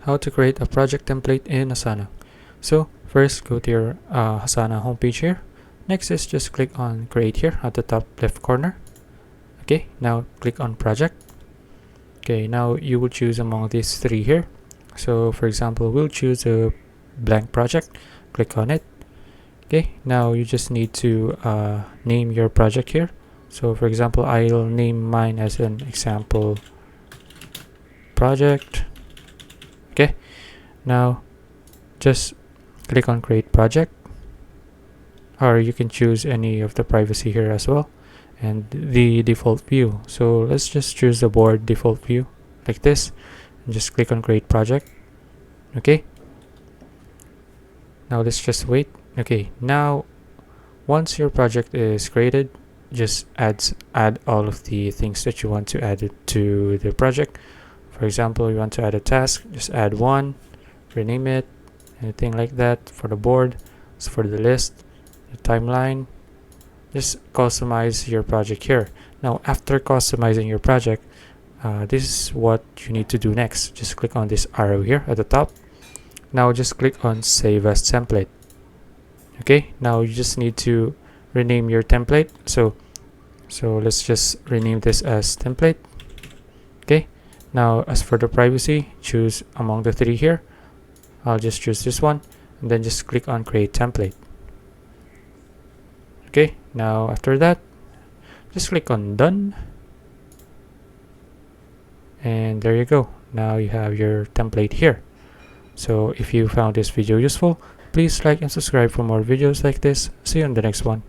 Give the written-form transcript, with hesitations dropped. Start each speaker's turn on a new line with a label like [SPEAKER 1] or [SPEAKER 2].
[SPEAKER 1] how to create a project template in Asana. So first, go to your Asana homepage here. Next is just click on create here at the top left corner. Okay, now click on project. Okay, now you will choose among these three here. So for example, we'll choose a blank project. Click on it. Okay, now you just need to name your project here. So for example, I'll name mine as an example project. Okay, now just click on create project, or you can choose any of the privacy here as well, and the default view. So let's just choose the board default view like this, and just click on create project. Okay, now let's just wait. Okay, now once your project is created, just add all of the things that you want to add it to the project. For example, you want to add a task, just add one, rename it, anything like that. For the board, so for the list, the timeline, just customize your project here. Now after customizing your project, this is what you need to do next. Just click on this arrow here at the top. Now just click on save as template. Okay, now you just need to rename your template. So let's just rename this as template. Okay, now as for the privacy, choose among the three here. I'll just choose this one, and then just click on create template. Okay, now after that, just click on done, and there you go. Now you have your template here. So if you found this video useful, please like and subscribe for more videos like this. See you on the next one.